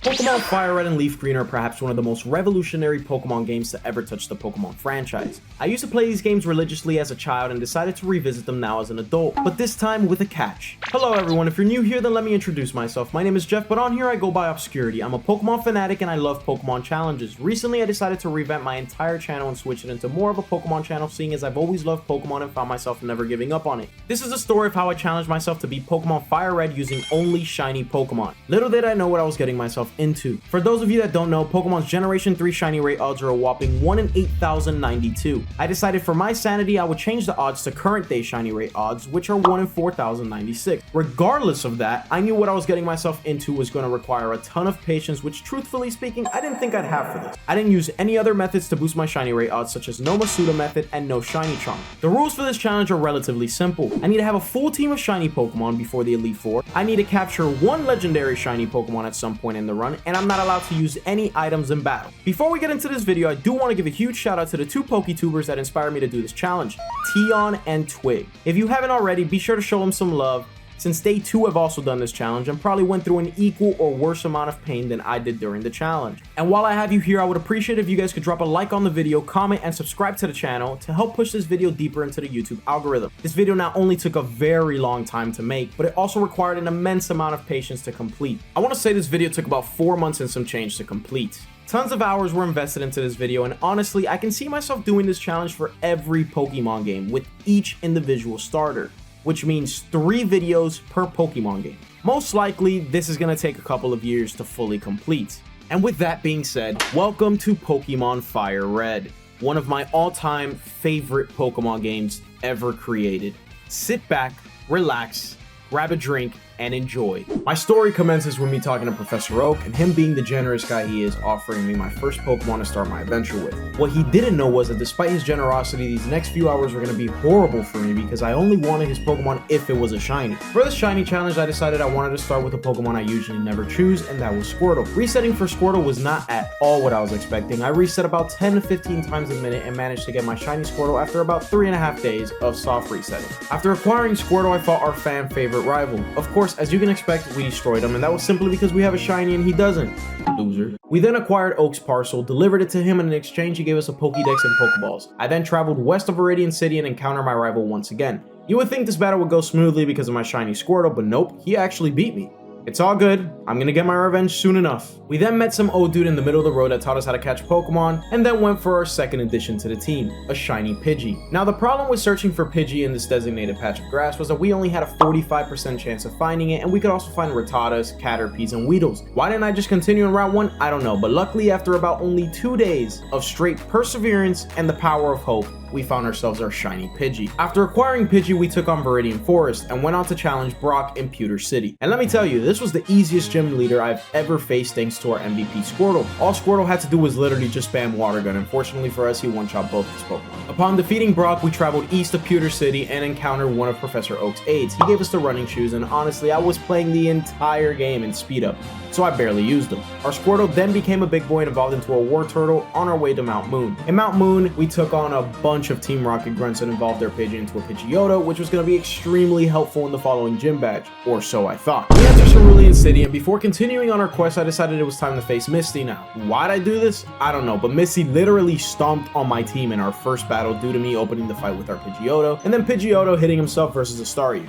Pokemon FireRed and LeafGreen are perhaps one of the most revolutionary Pokemon games to ever touch the Pokemon franchise. I used to play these games religiously as a child and decided to revisit them now as an adult, but this time with a catch. Hello everyone, if you're new here then let me introduce myself. My name is Jeff, but on here I go by Obscurity. I'm a Pokemon fanatic and I love Pokemon challenges. Recently I decided to revamp my entire channel and switch it into more of a Pokemon channel, seeing as I've always loved Pokemon and found myself never giving up on it. This is a story of how I challenged myself to beat Pokemon FireRed using only shiny Pokemon. Little did I know what I was getting myself into. For those of you that don't know, Pokemon's Generation 3 shiny rate odds are a whopping 1 in 8,092. I decided for my sanity I would change the odds to current day shiny rate odds, which are 1 in 4,096. Regardless of that, I knew what I was getting myself into was going to require a ton of patience, which truthfully speaking, I didn't think I'd have for this. I didn't use any other methods to boost my shiny rate odds, such as no Masuda method and no shiny charm. The rules for this challenge are relatively simple. I need to have a full team of shiny Pokemon before the Elite Four. I need to capture one legendary shiny Pokemon at some point in the run, and I'm not allowed to use any items in battle. Before we get into this video, I do want to give a huge shout out to the two PokeTubers that inspired me to do this challenge, Tion and Twig. If you haven't already, be sure to show them some love, since they too have also done this challenge and probably went through an equal or worse amount of pain than I did during the challenge. And while I have you here, I would appreciate if you guys could drop a like on the video, comment, and subscribe to the channel to help push this video deeper into the YouTube algorithm. This video not only took a very long time to make, but it also required an immense amount of patience to complete. I want to say this video took about 4 months and some change to complete. Tons of hours were invested into this video, and honestly, I can see myself doing this challenge for every Pokemon game with each individual starter, which means 3 videos per Pokemon game. Most likely, this is going to take a couple of years to fully complete. And with that being said, welcome to Pokemon FireRed, one of my all-time favorite Pokemon games ever created. Sit back, relax, grab a drink, and enjoy. My story commences with me talking to Professor Oak and him being the generous guy he is, offering me my first Pokemon to start my adventure with. What he didn't know was that despite his generosity, these next few hours were going to be horrible for me because I only wanted his Pokemon if it was a shiny. For this shiny challenge, I decided I wanted to start with a Pokemon I usually never choose, and that was Squirtle. Resetting for Squirtle was not at all what I was expecting. I reset about 10 to 15 times a minute and managed to get my shiny Squirtle after about 3.5 days of soft resetting. After acquiring Squirtle, I fought our fan favorite rival. Of course, as you can expect, we destroyed him, and that was simply because we have a shiny and he doesn't. Loser. We then acquired Oak's parcel, delivered it to him, and in exchange he gave us a Pokédex and Pokeballs. I then traveled west of Vermilion City and encountered my rival once again. You would think this battle would go smoothly because of my shiny Squirtle, but nope, he actually beat me. It's all good, I'm gonna get my revenge soon enough. We then met some old dude in the middle of the road that taught us how to catch Pokemon, and then went for our second addition to the team, a shiny Pidgey. Now the problem with searching for Pidgey in this designated patch of grass was that we only had a 45% chance of finding it, and we could also find Rattatas, Caterpies, and Weedles. Why didn't I just continue on Route 1? I don't know, but luckily after about only 2 days of straight perseverance and the power of hope, we found ourselves our shiny Pidgey. After acquiring Pidgey, we took on Viridian Forest and went on to challenge Brock in Pewter City. And let me tell you, this was the easiest gym leader I've ever faced thanks to our MVP Squirtle. All Squirtle had to do was literally just spam Water Gun. Unfortunately for us, he one-shot both his Pokemon. Upon defeating Brock, we traveled east of Pewter City and encountered one of Professor Oak's aides. He gave us the running shoes, and honestly, I was playing the entire game in speed up, so I barely used them. Our Squirtle then became a big boy and evolved into a War Turtle on our way to Mount Moon. In Mount Moon, we took on a bunch of Team Rocket grunts and evolved their Pidgey into a Pidgeotto, which was going to be extremely helpful in the following gym badge, or so I thought. We entered Cerulean City, and before continuing on our quest, I decided it was time to face Misty now. Why'd I do this? I don't know, but Misty literally stomped on my team in our first battle due to me opening the fight with our Pidgeotto, and then Pidgeotto hitting himself versus a Staryu.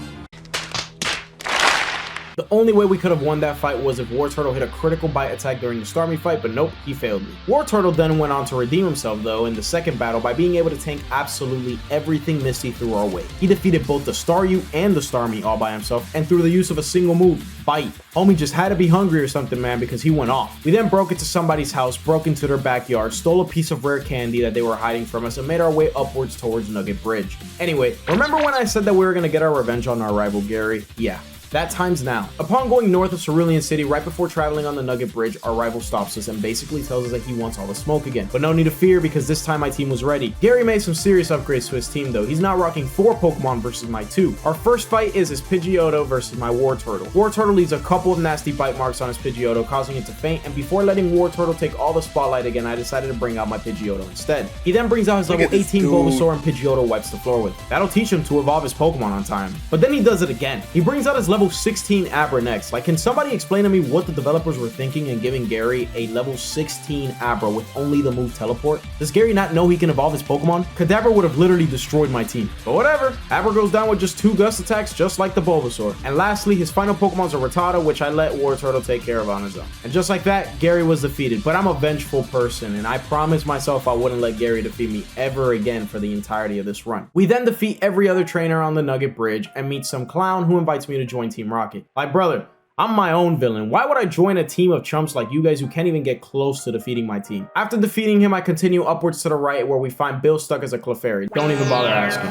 The only way we could have won that fight was if War Turtle hit a critical bite attack during the Starmie fight, but nope, he failed me. War Turtle then went on to redeem himself though in the second battle by being able to tank absolutely everything Misty threw our way. He defeated both the Staryu and the Starmie all by himself, and through the use of a single move, Bite. Homie just had to be hungry or something, man, because he went off. We then broke into somebody's house, broke into their backyard, stole a piece of rare candy that they were hiding from us, and made our way upwards towards Nugget Bridge. Anyway, remember when I said that we were gonna get our revenge on our rival Gary? Yeah. That time's now. Upon going north of Cerulean City, right before traveling on the Nugget Bridge, our rival stops us and basically tells us that he wants all the smoke again. But no need to fear because this time my team was ready. Gary made some serious upgrades to his team though. He's now rocking 4 Pokemon versus my 2. Our first fight is his Pidgeotto versus my War Turtle. War Turtle leaves a couple of nasty bite marks on his Pidgeotto, causing it to faint, and before letting War Turtle take all the spotlight again, I decided to bring out my Pidgeotto instead. He then brings out his level 18 Bulbasaur and Pidgeotto wipes the floor with. That'll teach him to evolve his Pokemon on time. But then he does it again. He brings out his level level 16 Abra next. Like, can somebody explain to me what the developers were thinking in giving Gary a level 16 Abra with only the move Teleport? Does Gary not know he can evolve his Pokemon? Kadabra would have literally destroyed my team. But whatever, Abra goes down with just 2 gust attacks, just like the Bulbasaur. And lastly, his final Pokemon's a Rattata, which I let War Turtle take care of on his own. And just like that, Gary was defeated. But I'm a vengeful person, and I promised myself I wouldn't let Gary defeat me ever again for the entirety of this run. We then defeat every other trainer on the Nugget Bridge and meet some clown who invites me to join Team Rocket. Like, brother, I'm my own villain. Why would I join a team of chumps like you guys who can't even get close to defeating my team? After defeating him, I continue upwards to the right where we find Bill stuck as a Clefairy. Don't even bother asking.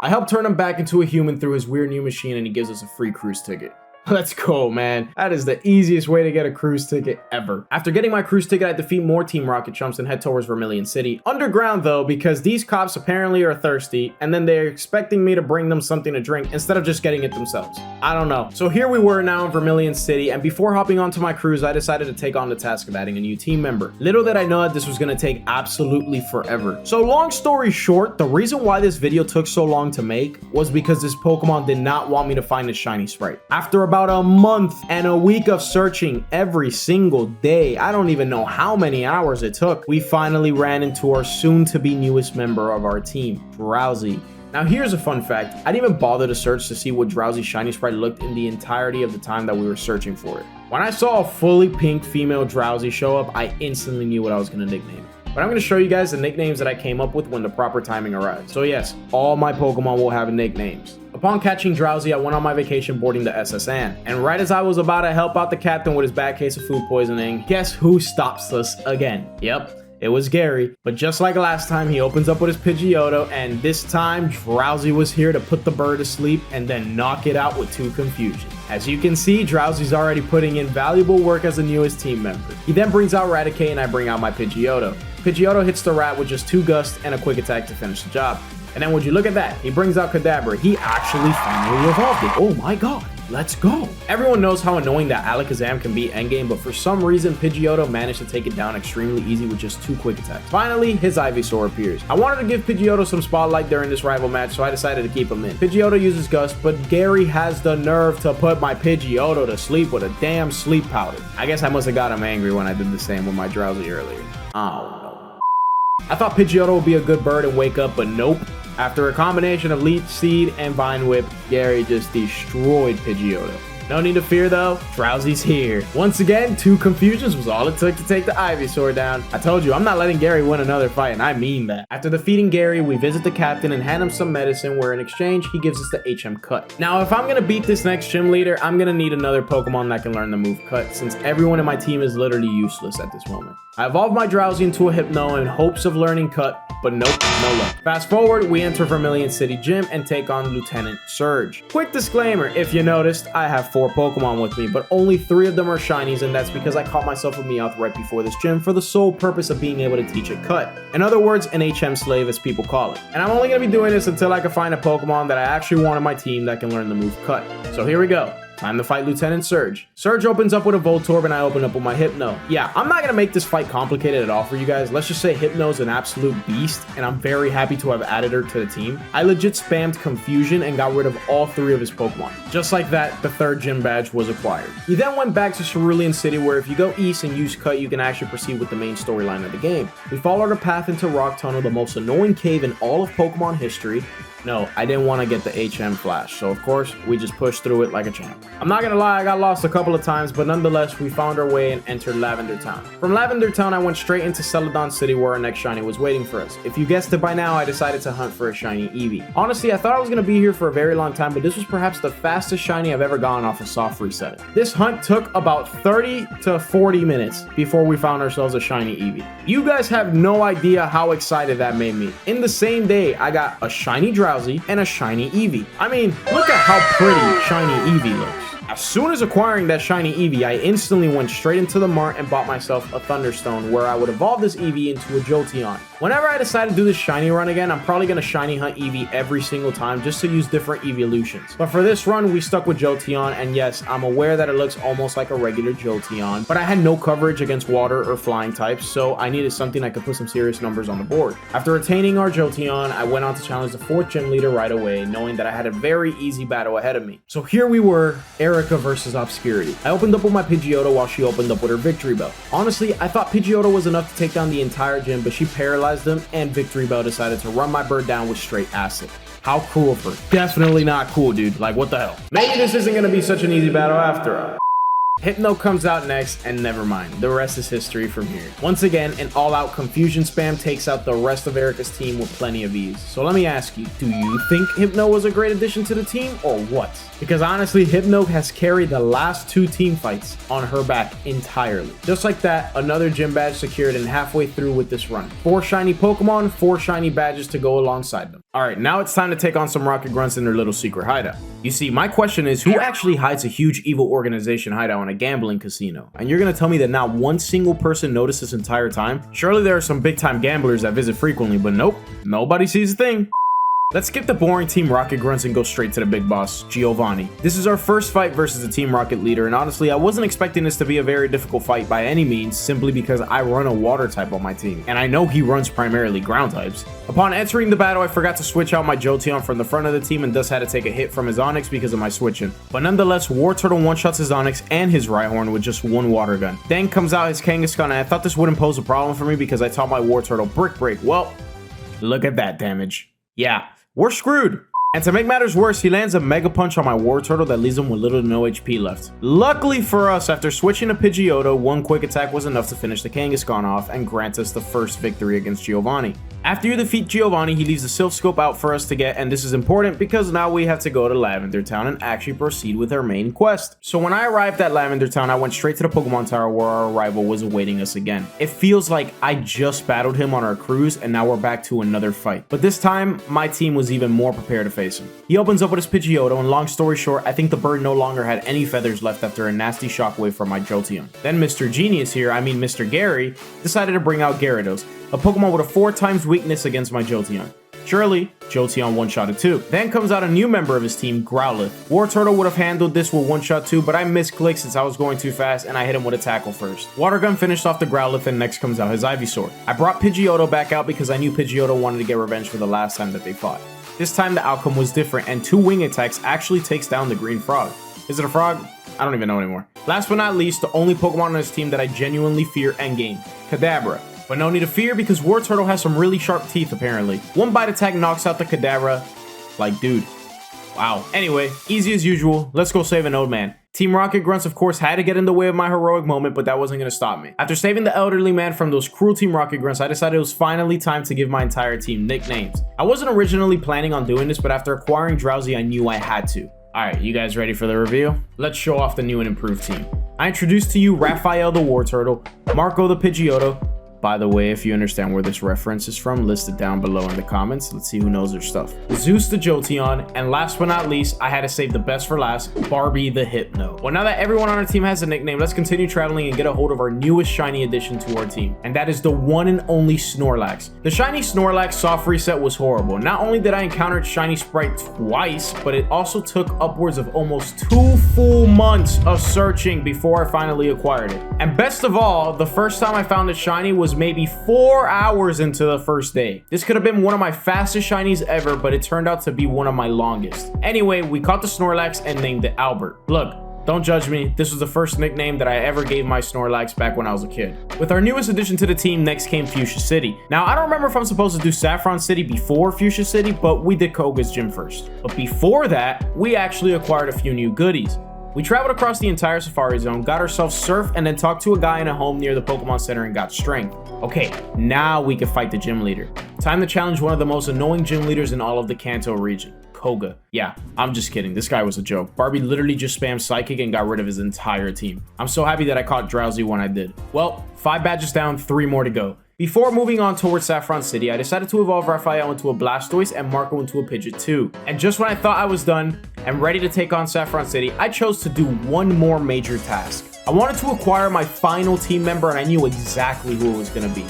I help turn him back into a human through his weird new machine, and he gives us a free cruise ticket. Let's go, man. That is the easiest way to get a cruise ticket ever. After getting my cruise ticket, I defeat more Team Rocket chumps and head towards Vermilion City. Underground, though, because these cops apparently are thirsty, and then they're expecting me to bring them something to drink instead of just getting it themselves. I don't know. So here we were now in Vermilion City, and before hopping onto my cruise, I decided to take on the task of adding a new team member. Little did I know that this was going to take absolutely forever. So long story short, the reason why this video took so long to make was because this Pokemon did not want me to find a shiny sprite. After about a month and a week of searching every single day, I don't even know how many hours it took, we finally ran into our soon-to-be newest member of our team, Drowsy. Now here's a fun fact, I didn't even bother to search to see what Drowsy's shiny sprite looked in the entirety of the time that we were searching for it. When I saw a fully pink female Drowsy show up, I instantly knew what I was going to nickname it. But I'm going to show you guys the nicknames that I came up with when the proper timing arrives. So yes, all my Pokemon will have nicknames. Upon catching Drowsy, I went on my vacation boarding the SS Anne. And right as I was about to help out the captain with his bad case of food poisoning, guess who stops us again? Yep. It was Gary, but just like last time, he opens up with his Pidgeotto, and this time, Drowsy was here to put the bird to sleep and then knock it out with 2 confusion. As you can see, Drowsy's already putting in valuable work as the newest team member. He then brings out Raticate, and I bring out my Pidgeotto. Pidgeotto hits the rat with just 2 Gust and a quick attack to finish the job. And then would you look at that, he brings out Kadabra. He actually finally evolved it. Oh my god. Let's go. Everyone knows how annoying that Alakazam can be endgame, but for some reason, Pidgeotto managed to take it down extremely easy with just 2 quick attacks. Finally, his Ivysaur appears. I wanted to give Pidgeotto some spotlight during this rival match, so I decided to keep him in. Pidgeotto uses Gust, but Gary has the nerve to put my Pidgeotto to sleep with a damn sleep powder. I guess I must have got him angry when I did the same with my Drowsy earlier. Oh no. I thought Pidgeotto would be a good bird and wake up, but nope. After a combination of Leech Seed and Vine Whip, Gary just destroyed Pidgeotto. No need to fear though, Drowsy's here. Once again, 2 confusions was all it took to take the Ivysaur down. I told you, I'm not letting Gary win another fight, and I mean that. After defeating Gary, we visit the captain and hand him some medicine, where in exchange, he gives us the HM Cut. Now, if I'm gonna beat this next gym leader, I'm gonna need another Pokemon that can learn the move Cut, since everyone in my team is literally useless at this moment. I evolved my Drowsy into a Hypno in hopes of learning Cut, but nope, no luck. Fast forward, we enter Vermilion City Gym and take on Lieutenant Surge. Quick disclaimer, if you noticed, I have 4 Pokemon with me, but only 3 of them are shinies, and that's because I caught myself a Meowth right before this gym for the sole purpose of being able to teach it Cut. In other words, an HM slave as people call it. And I'm only going to be doing this until I can find a Pokemon that I actually want on my team that can learn the move Cut. So here we go. Time to fight Lieutenant Surge. Surge opens up with a Voltorb and I open up with my Hypno. Yeah, I'm not gonna make this fight complicated at all for you guys. Let's just say Hypno's an absolute beast and I'm very happy to have added her to the team. I legit spammed Confusion and got rid of all 3 of his Pokemon. Just like that, the 3rd gym badge was acquired. He then went back to Cerulean City, where if you go east and use Cut, you can actually proceed with the main storyline of the game. We followed a path into Rock Tunnel, the most annoying cave in all of Pokemon history. No, I didn't want to get the HM Flash, so of course, we just pushed through it like a champ. I'm not gonna lie, I got lost a couple of times, but nonetheless, we found our way and entered Lavender Town. From Lavender Town, I went straight into Celadon City, where our next shiny was waiting for us. If you guessed it by now, I decided to hunt for a shiny Eevee. Honestly, I thought I was gonna be here for a very long time, but this was perhaps the fastest shiny I've ever gotten off a soft reset. This hunt took about 30 to 40 minutes before we found ourselves a shiny Eevee. You guys have no idea how excited that made me. In the same day, I got a shiny Drowsy and a shiny Eevee. I mean, look at how pretty shiny Eevee looks. As soon as acquiring that shiny Eevee, I instantly went straight into the mart and bought myself a Thunderstone where I would evolve this Eevee into a Jolteon. Whenever I decide to do this shiny run again, I'm probably going to shiny hunt Eevee every single time just to use different evolutions. But for this run, we stuck with Jolteon, and yes, I'm aware that it looks almost like a regular Jolteon, but I had no coverage against water or flying types, so I needed something that could put some serious numbers on the board. After attaining our Jolteon, I went on to challenge the 4th gym leader right away, knowing that I had a very easy battle ahead of me. So here we were, Erica versus Obscurity. I opened up with my Pidgeotto while she opened up with her Victory Bell. Honestly, I thought Pidgeotto was enough to take down the entire gym, but she paralyzed them, and Victory Bell decided to run my bird down with straight acid. How cool of her. Definitely not cool, dude. Like, what the hell? Maybe this isn't gonna be such an easy battle after all. Hypno comes out next, and never mind, the rest is history from here. Once again, an all-out confusion spam takes out the rest of Erica's team with plenty of ease. So let me ask you, do you think Hypno was a great addition to the team, or what? Because honestly, Hypno has carried the last 2 team fights on her back entirely. Just like that, another gym badge secured and halfway through with this run. 4 shiny Pokemon, 4 shiny badges to go alongside them. Alright, now it's time to take on some Rocket Grunts in their little secret hideout. You see, my question is, who actually hides a huge evil organization hideout in a gambling casino? And you're gonna tell me that not one single person noticed this entire time? Surely there are some big time gamblers that visit frequently, but nope, nobody sees a thing. Let's skip the boring Team Rocket Grunts and go straight to the big boss, Giovanni. This is our first fight versus the Team Rocket leader, and honestly, I wasn't expecting this to be a very difficult fight by any means, simply because I run a water type on my team, and I know he runs primarily ground types. Upon entering the battle, I forgot to switch out my Jolteon from the front of the team and thus had to take a hit from his Onix because of my switching. But nonetheless, Wartortle one-shots his Onix and his Rhyhorn with just 1 water gun. Then comes out his Kangaskhan, and I thought this wouldn't pose a problem for me because I taught my Wartortle Brick Break. Well, look at that damage. Yeah. We're screwed. And to make matters worse, he lands a Mega Punch on my Wartortle that leaves him with little to no HP left. Luckily for us, after switching to Pidgeotto, 1 quick attack was enough to finish the Kangaskhan off and grant us the first victory against Giovanni. After you defeat Giovanni, he leaves the Silph Scope out for us to get, and this is important because now we have to go to Lavender Town and actually proceed with our main quest. So when I arrived at Lavender Town, I went straight to the Pokemon Tower where our rival was awaiting us again. It feels like I just battled him on our cruise and now we're back to another fight. But this time, my team was even more prepared to face him. He opens up with his Pidgeotto, and long story short, I think the bird no longer had any feathers left after a nasty shockwave from my Jolteon. Then Mr. Genius here, I mean Mr. Gary, decided to bring out Gyarados, a Pokemon with a 4 times weakness against my Jolteon. Surely, Jolteon one-shotted too. Then comes out a new member of his team, Growlithe. Wartortle would have handled this with one-shot too, but I misclicked since I was going too fast and I hit him with a tackle first. Water Gun finished off the Growlithe, and next comes out his Ivysaur. I brought Pidgeotto back out because I knew Pidgeotto wanted to get revenge for the last time that they fought. This time the outcome was different, and 2 wing attacks actually takes down the green frog. Is it a frog? I don't even know anymore. Last but not least, the only Pokemon on his team that I genuinely fear endgame, Kadabra. But no need to fear because Wartortle has some really sharp teeth apparently. 1 bite attack knocks out the Kadabra. Like, dude. Wow. Anyway, easy as usual, let's go save an old man. Team Rocket Grunts of course had to get in the way of my heroic moment, but that wasn't going to stop me. After saving the elderly man from those cruel Team Rocket Grunts, I decided it was finally time to give my entire team nicknames. I wasn't originally planning on doing this, but after acquiring Drowsy, I knew I had to. Alright, you guys ready for the reveal? Let's show off the new and improved team. I introduced to you Raphael the Wartortle, Marco the Pidgeotto. By the way, if you understand where this reference is from, list it down below in the comments. Let's see who knows their stuff. Zeus the Jolteon, and last but not least, I had to save the best for last, Barbie the Hypno. Well, now that everyone on our team has a nickname, let's continue traveling and get a hold of our newest shiny addition to our team, and that is the one and only Snorlax. The shiny Snorlax soft reset was horrible. Not only did I encounter shiny Sprite twice, but it also took upwards of almost 2 full months of searching before I finally acquired it. And best of all, the first time I found it shiny was maybe 4 hours into the first day. This could have been one of my fastest shinies ever, but it turned out to be one of my longest. Anyway, we caught the Snorlax and named it Albert. Look, don't judge me, this was the first nickname that I ever gave my Snorlax back when I was a kid. With our newest addition to the team, next came Fuchsia City. Now, I don't remember if I'm supposed to do Saffron City before Fuchsia City, but we did Koga's gym first. But before that, we actually acquired a few new goodies. We traveled across the entire Safari Zone, got ourselves Surf, and then talked to a guy in a home near the Pokemon Center and got Strength. Okay, now we can fight the gym leader. Time to challenge one of the most annoying gym leaders in all of the Kanto region, Koga. Yeah, I'm just kidding, this guy was a joke. Barbie literally just spammed Psychic and got rid of his entire team. I'm so happy that I caught Drowsy when I did. Well, 5 badges down, 3 more to go. Before moving on towards Saffron City, I decided to evolve Raphael into a Blastoise and Marco into a Pidgeot too. And just when I thought I was done and ready to take on Saffron City, I chose to do one more major task. I wanted to acquire my final team member, and I knew exactly who it was going to be.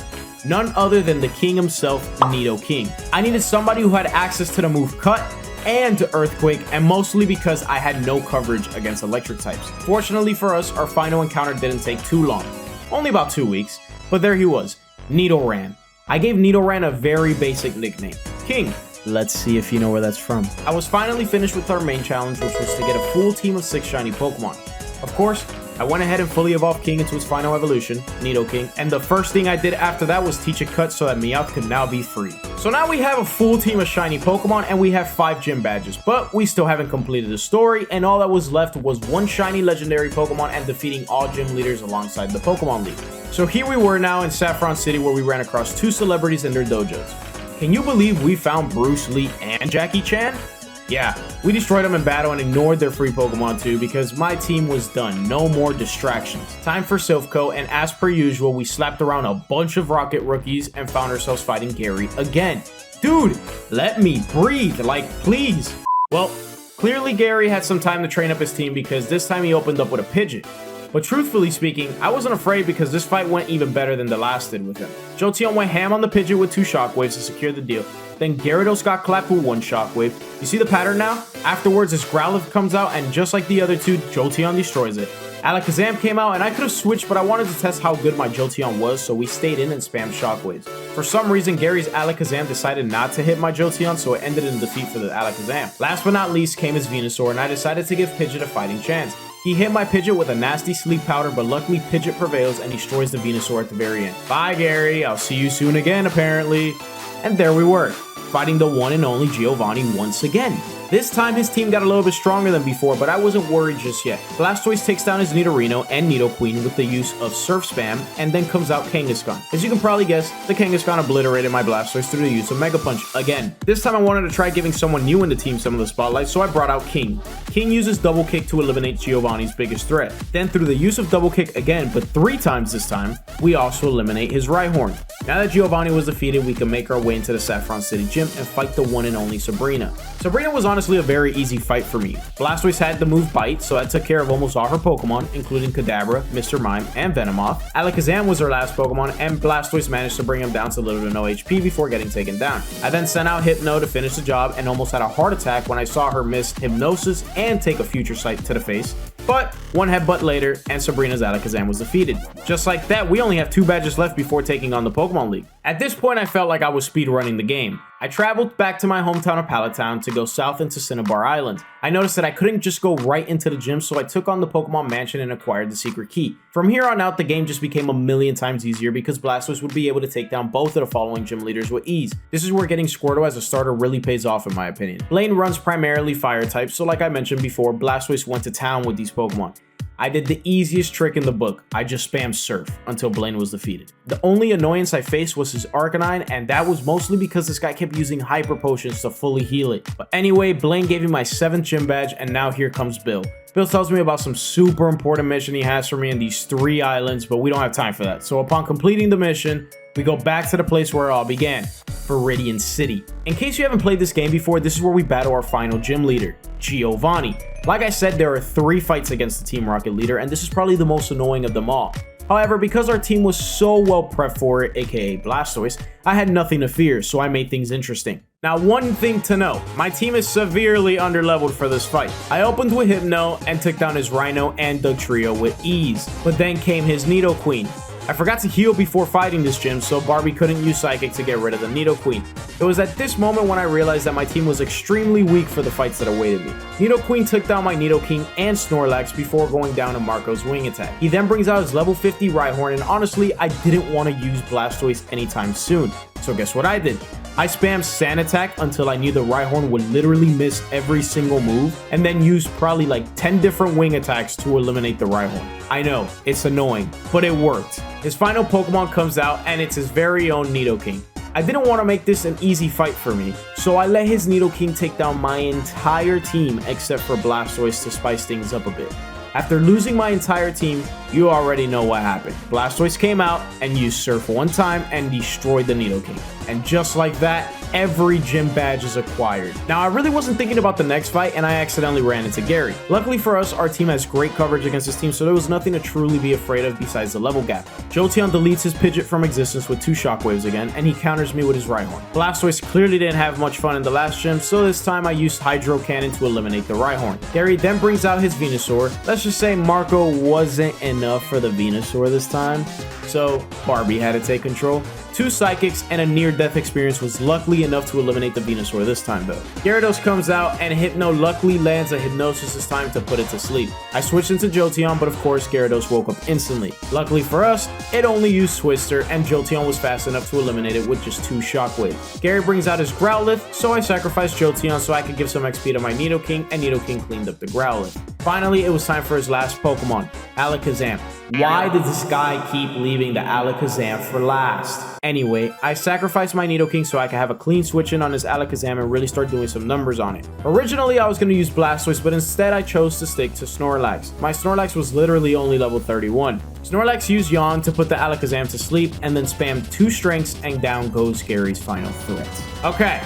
None other than the king himself, Nidoking. I needed somebody who had access to the move Cut and to Earthquake, and mostly because I had no coverage against electric types. Fortunately for us, our final encounter didn't take too long. Only about 2 weeks. But there he was, Nidoran. I gave Nidoran a very basic nickname, King. Let's see if you know where that's from. I was finally finished with our main challenge, which was to get a full team of 6 shiny Pokemon. Of course, I went ahead and fully evolved King into his final evolution, Nidoking, and the first thing I did after that was teach it Cut so that Meowth could now be free. So now we have a full team of shiny Pokemon and we have 5 gym badges, but we still haven't completed the story, and all that was left was 1 shiny legendary Pokemon and defeating all gym leaders alongside the Pokemon League. So here we were now in Saffron City, where we ran across 2 celebrities in their dojos. Can you believe we found Bruce Lee and Jackie Chan? Yeah, we destroyed them in battle and ignored their free Pokemon too because my team was done. No more distractions. Time for Silphco, and as per usual, we slapped around a bunch of Rocket rookies and found ourselves fighting Gary again. Dude, let me breathe, like, please. Well, clearly Gary had some time to train up his team because this time he opened up with a Pidgeot. But truthfully speaking, I wasn't afraid because this fight went even better than the last did with him. Jolteon went ham on the Pidgeot with 2 Shockwaves to secure the deal. Then Gyarados got clapped with 1 Shockwave. You see the pattern now? Afterwards, this Growlithe comes out, and just like the other 2, Jolteon destroys it. Alakazam came out, and I could have switched, but I wanted to test how good my Jolteon was, so we stayed in and spammed Shockwaves. For some reason, Gary's Alakazam decided not to hit my Jolteon, so it ended in defeat for the Alakazam. Last but not least came his Venusaur, and I decided to give Pidgeot a fighting chance. He hit my Pidgeot with a nasty sleep powder, but luckily Pidgeot prevails and destroys the Venusaur at the very end. Bye, Gary. I'll see you soon again, apparently. And there we were, fighting the one and only Giovanni once again. This time his team got a little bit stronger than before, but I wasn't worried just yet. Blastoise takes down his Nidorino and Nidoqueen with the use of Surf Spam, and then comes out Kangaskhan. As you can probably guess, the Kangaskhan obliterated my Blastoise through the use of Mega Punch again. This time I wanted to try giving someone new in the team some of the spotlight, so I brought out King. King uses Double Kick to eliminate Giovanni's biggest threat. Then through the use of Double Kick again, but 3 times this time, we also eliminate his Rhyhorn. Now that Giovanni was defeated, we can make our way into the Saffron City gym and fight the one and only Sabrina. Sabrina was honestly a very easy fight for me. Blastoise had the move Bite, so that took care of almost all her Pokemon, including Kadabra, Mr. Mime, and Venomoth. Alakazam was her last Pokemon, and Blastoise managed to bring him down to little to no HP before getting taken down. I then sent out Hypno to finish the job and almost had a heart attack when I saw her miss Hypnosis and take a Future Sight to the face. But 1 headbutt later, and Sabrina's Alakazam was defeated. Just like that, we only have 2 badges left before taking on the Pokemon League. At this point, I felt like I was speedrunning the game. I traveled back to my hometown of Palatown to go south into Cinnabar Island. I noticed that I couldn't just go right into the gym, so I took on the Pokemon Mansion and acquired the secret key. From here on out, the game just became a million times easier because Blastoise would be able to take down both of the following gym leaders with ease. This is where getting Squirtle as a starter really pays off in my opinion. Blaine runs primarily fire types, so like I mentioned before, Blastoise went to town with these Pokemon. I did the easiest trick in the book. I just spammed Surf until Blaine was defeated. The only annoyance I faced was his Arcanine, and that was mostly because this guy kept using Hyper Potions to fully heal it. But anyway, Blaine gave me my 7th gym badge, and now here comes Bill. Bill tells me about some super important mission he has for me in these 3 islands, but we don't have time for that. So upon completing the mission, we go back to the place where it all began, Vermilion City. In case you haven't played this game before, this is where we battle our final gym leader, Giovanni. Like I said, there are 3 fights against the Team Rocket leader, and this is probably the most annoying of them all. However, because our team was so well prepped for it, aka Blastoise, I had nothing to fear, so I made things interesting. Now, one thing to note, my team is severely underleveled for this fight. I opened with Hypno and took down his Rhino and Dugtrio with ease, but then came his Nidoqueen. I forgot to heal before fighting this gym, so Barbie couldn't use Psychic to get rid of the Nidoqueen. It was at this moment when I realized that my team was extremely weak for the fights that awaited me. Nidoqueen took down my Nidoking and Snorlax before going down to Marco's Wing Attack. He then brings out his level 50 Rhyhorn, and honestly, I didn't want to use Blastoise anytime soon. So guess what I did? I spammed Sand Attack until I knew the Rhyhorn would literally miss every single move, and then used probably like 10 different wing attacks to eliminate the Rhyhorn. I know, it's annoying, but it worked. His final Pokemon comes out, and it's his very own Nidoking. I didn't want to make this an easy fight for me, so I let his Nidoking take down my entire team except for Blastoise to spice things up a bit. After losing my entire team, you already know what happened. Blastoise came out and used Surf one time and destroyed the Nidoking. And just like that, every gym badge is acquired. Now, I really wasn't thinking about the next fight, and I accidentally ran into Gary. Luckily for us, our team has great coverage against his team, so there was nothing to truly be afraid of besides the level gap. Jolteon deletes his Pidgeot from existence with 2 Shockwaves again, and he counters me with his Rhyhorn. Blastoise clearly didn't have much fun in the last gym, so this time I used Hydro Cannon to eliminate the Rhyhorn. Gary then brings out his Venusaur. Let's just say Marco wasn't enough for the Venusaur this time, so Barbie had to take control. 2 Psychics and a near-death experience was luckily enough to eliminate the Venusaur this time though. Gyarados comes out and Hypno luckily lands a Hypnosis this time to put it to sleep. I switched into Jolteon, but of course Gyarados woke up instantly. Luckily for us, it only used Twister and Jolteon was fast enough to eliminate it with just 2 Shockwaves. Gary brings out his Growlithe, so I sacrificed Jolteon so I could give some XP to my Nidoking, and Nidoking cleaned up the Growlithe. Finally, it was time for his last Pokemon, Alakazam. Why did this guy keep leaving the Alakazam for last? Anyway, I sacrificed my Nidoking so I could have a clean switch in on his Alakazam and really start doing some numbers on it. Originally, I was going to use Blastoise, but instead I chose to stick to Snorlax. My Snorlax was literally only level 31. Snorlax used Yawn to put the Alakazam to sleep and then spammed 2 strengths and down goes Gary's final threat. Okay,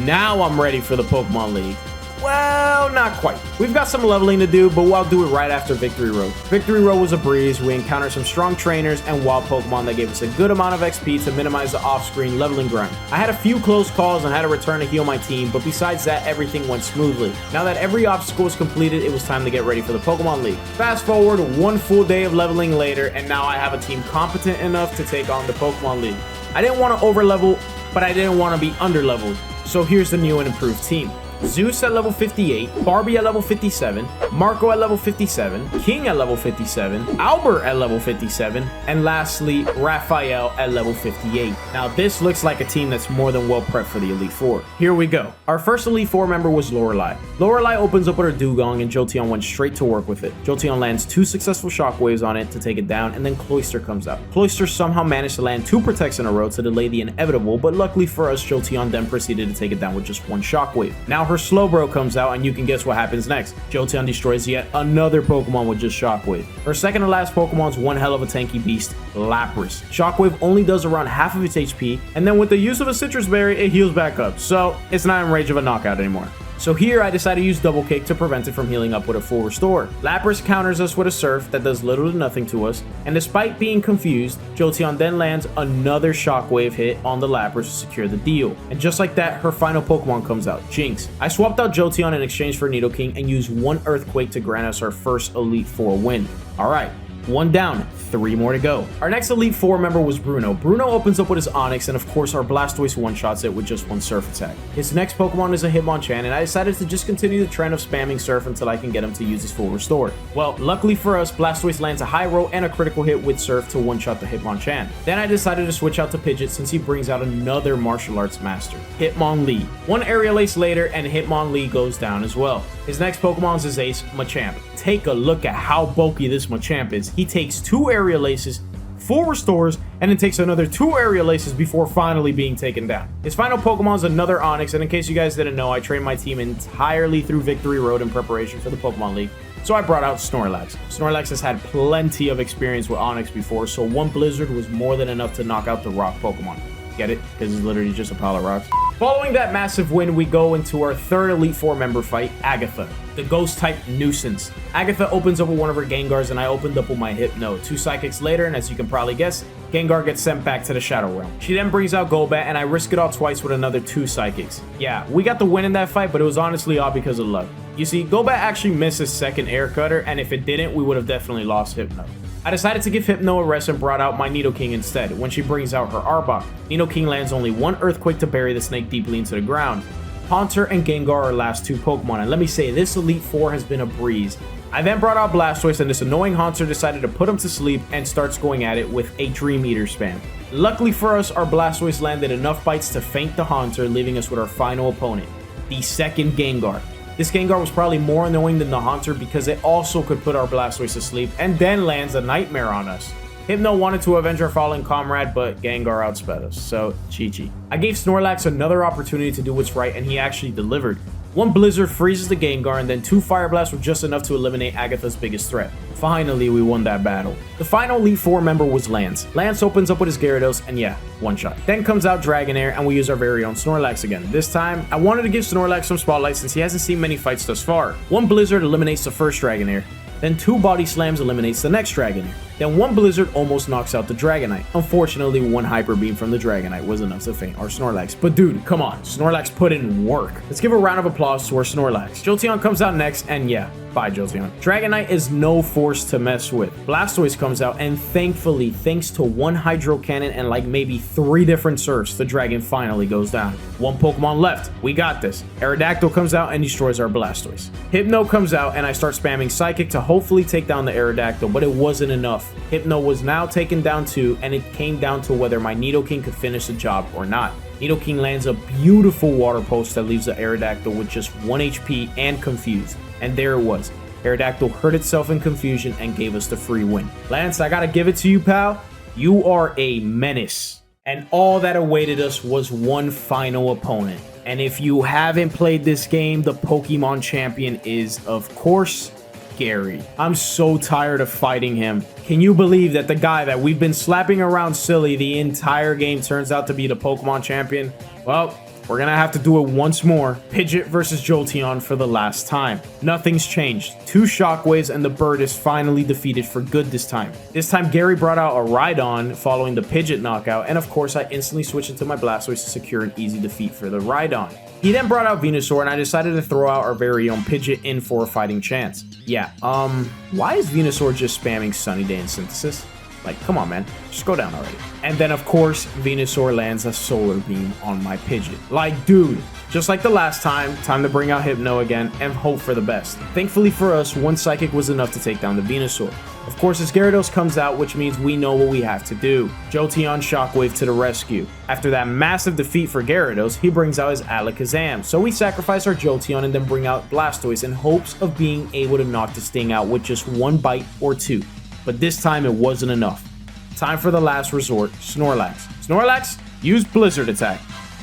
now I'm ready for the Pokemon League. Well, not quite. We've got some leveling to do, but we'll do it right after Victory Road. Victory Road was a breeze. We encountered some strong trainers and wild Pokemon that gave us a good amount of XP to minimize the off-screen leveling grind. I had a few close calls and had to return to heal my team, but besides that, everything went smoothly. Now that every obstacle was completed, it was time to get ready for the Pokemon League. Fast forward 1 full day of leveling later, and now I have a team competent enough to take on the Pokemon League. I didn't want to over-level, but I didn't want to be under-leveled. So here's the new and improved team. Zeus at level 58, Barbie at level 57, Marco at level 57, King at level 57, Albert at level 57, and lastly, Raphael at level 58. Now this looks like a team that's more than well prepped for the Elite Four. Here we go. Our first Elite Four member was Lorelei. Lorelei opens up with her Dugong and Jolteon went straight to work with it. Jolteon lands 2 successful Shockwaves on it to take it down, and then Cloyster comes out. Cloyster somehow managed to land 2 Protects in a row to delay the inevitable, but luckily for us, Jolteon then proceeded to take it down with just 1 Shockwave. Now her Slowbro comes out, and you can guess what happens next. Jolteon destroys yet another Pokemon with just Shockwave. Her second to last Pokemon's one hell of a tanky beast, Lapras. Shockwave only does around half of its HP, and then with the use of a Citrus Berry, it heals back up, so it's not in range of a knockout anymore. So here I decided to use Double Kick to prevent it from healing up with a full restore. Lapras counters us with a Surf that does little to nothing to us, and despite being confused, Jolteon then lands another Shockwave hit on the Lapras to secure the deal. And just like that, her final Pokemon comes out, Jinx. I swapped out Jolteon in exchange for Nidoking and used 1 Earthquake to grant us our first Elite Four win. Alright. 1 down, 3 more to go. Our next Elite Four member was Bruno. Bruno opens up with his Onix, and of course our Blastoise one-shots it with just 1 Surf attack. His next Pokemon is a Hitmonchan, and I decided to just continue the trend of spamming Surf until I can get him to use his full restore. Well, luckily for us, Blastoise lands a high roll and a critical hit with Surf to one-shot the Hitmonchan. Then I decided to switch out to Pidgeot since he brings out another martial arts master, Hitmonlee. 1 Aerial Ace later, and Hitmonlee goes down as well. His next Pokemon is Ace, Machamp. Take a look at how bulky this Machamp is. He takes 2 Aerial Aces, 4 restores, and then takes another 2 Aerial Aces before finally being taken down. His final Pokemon is another Onix, and in case you guys didn't know, I trained my team entirely through Victory Road in preparation for the Pokemon League. So I brought out Snorlax. Snorlax has had plenty of experience with Onix before, so 1 Blizzard was more than enough to knock out the Rock Pokemon. Get it? Because it's literally just a pile of rocks. Following that massive win, we go into our third Elite Four member fight, Agatha, the Ghost-type nuisance. Agatha opens up with one of her Gengars, and I opened up with my Hypno. 2 Psychics later, and as you can probably guess, Gengar gets sent back to the Shadow Realm. She then brings out Golbat, and I risk it all twice with another 2 Psychics. Yeah, we got the win in that fight, but it was honestly all because of luck. You see, Golbat actually missed his second Air Cutter, and if it didn't, we would have definitely lost Hypno. I decided to give Hypno a rest and brought out my Nidoking instead. When she brings out her Arbok, Nidoking lands only 1 Earthquake to bury the snake deeply into the ground. Haunter and Gengar are our last 2 Pokemon, and let me say, this Elite Four has been a breeze. I then brought out Blastoise, and this annoying Haunter decided to put him to sleep and starts going at it with a Dream Eater spam. Luckily for us, our Blastoise landed enough bites to feint the Haunter, leaving us with our final opponent, the second Gengar. This Gengar was probably more annoying than the Haunter because it also could put our Blastoise to sleep and then lands a Nightmare on us. Hypno wanted to avenge our fallen comrade, but Gengar outsped us, so GG. I gave Snorlax another opportunity to do what's right, and he actually delivered. One Blizzard freezes the Gengar, and then 2 Fire Blasts were just enough to eliminate Agatha's biggest threat. Finally, we won that battle. The final Elite Four member was Lance. Lance opens up with his Gyarados, and yeah, one shot. Then comes out Dragonair, and we use our very own Snorlax again. This time, I wanted to give Snorlax some spotlight since he hasn't seen many fights thus far. One Blizzard eliminates the first Dragonair. Then 2 Body Slams eliminates the next Dragonair. Then 1 Blizzard almost knocks out the Dragonite. Unfortunately, 1 Hyper Beam from the Dragonite was enough to faint our Snorlax. But dude, come on, Snorlax put in work. Let's give a round of applause to our Snorlax. Jolteon comes out next, and yeah, bye Jolteon. Dragonite is no force to mess with. Blastoise comes out, and thankfully, thanks to 1 Hydro Cannon and like maybe 3 different surfs, the dragon finally goes down. 1 Pokemon left. We got this. Aerodactyl comes out and destroys our Blastoise. Hypno comes out, and I start spamming Psychic to hopefully take down the Aerodactyl, but it wasn't enough. Hypno was now taken down too, and it came down to whether my Nidoking could finish the job or not. Nidoking lands a beautiful water pulse that leaves the Aerodactyl with just 1 HP and confused. And there it was. Aerodactyl hurt itself in confusion and gave us the free win. Lance, I gotta give it to you, pal. You are a menace. And all that awaited us was one final opponent. And if you haven't played this game, the Pokemon champion is, of course, Gary. I'm so tired of fighting him. Can you believe that the guy that we've been slapping around silly the entire game turns out to be the Pokemon champion? Well, we're gonna have to do it once more. Pidgeot versus Jolteon for the last time. Nothing's changed. 2 Shockwaves and the bird is finally defeated for good this time. This time Gary brought out a Rhydon following the Pidgeot knockout, and of course I instantly switched into my Blastoise to secure an easy defeat for the Rhydon. He then brought out Venusaur, and I decided to throw out our very own Pidgeot in for a fighting chance. Yeah, why is Venusaur just spamming Sunny Day and Synthesis? Like, come on, man. Just go down already. And then, of course, Venusaur lands a Solar Beam on my Pidgeot. Like, dude, just like the last time to bring out Hypno again and hope for the best. Thankfully for us, 1 Psychic was enough to take down the Venusaur. Of course, his Gyarados comes out, which means we know what we have to do. Jolteon Shockwave to the rescue. After that massive defeat for Gyarados, he brings out his Alakazam. So we sacrifice our Jolteon and then bring out Blastoise in hopes of being able to knock this thing out with just 1 bite or 2. But this time it wasn't enough. Time for the last resort, Snorlax. Snorlax, use Blizzard Attack.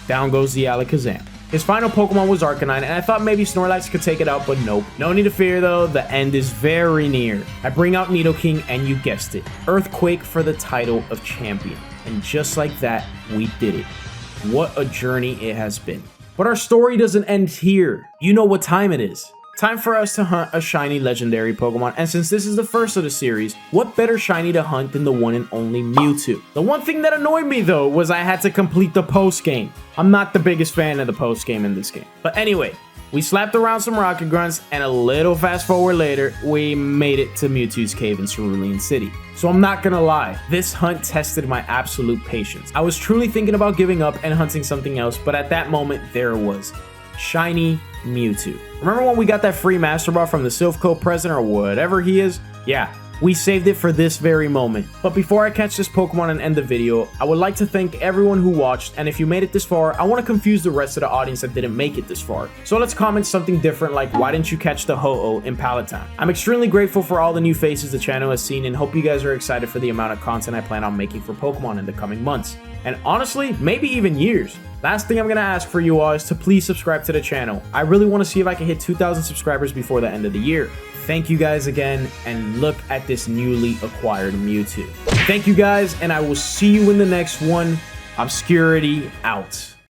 Down goes the Alakazam. His final Pokemon was Arcanine, and I thought maybe Snorlax could take it out, but nope. No need to fear though, the end is very near. I bring out Nidoking, and you guessed it, Earthquake for the title of champion. And just like that, we did it. What a journey it has been. But our story doesn't end here. You know what time it is. Time for us to hunt a shiny legendary Pokemon, and since this is the first of the series, what better shiny to hunt than the one and only Mewtwo? The one thing that annoyed me though was I had to complete the post-game. I'm not the biggest fan of the post-game in this game. But anyway, we slapped around some rocket grunts, and a little fast forward later, we made it to Mewtwo's cave in Vermilion City. So I'm not gonna lie, this hunt tested my absolute patience. I was truly thinking about giving up and hunting something else, but at that moment, there it was. Shiny Mewtwo. Remember when we got that free Master Ball from the Silphco president or whatever he is? Yeah, we saved it for this very moment. But before I catch this Pokemon and end the video, I would like to thank everyone who watched, and if you made it this far, I want to confuse the rest of the audience that didn't make it this far. So let's comment something different like, why didn't you catch the Ho-Oh in Pallet I'm extremely grateful for all the new faces the channel has seen, and hope you guys are excited for the amount of content I plan on making for Pokemon in the coming months. And honestly, maybe even years. Last thing I'm going to ask for you all is to please subscribe to the channel. I really want to see if I can hit 2,000 subscribers before the end of the year. Thank you guys again, and look at this newly acquired Mewtwo. Thank you guys, and I will see you in the next one. Obscurity out.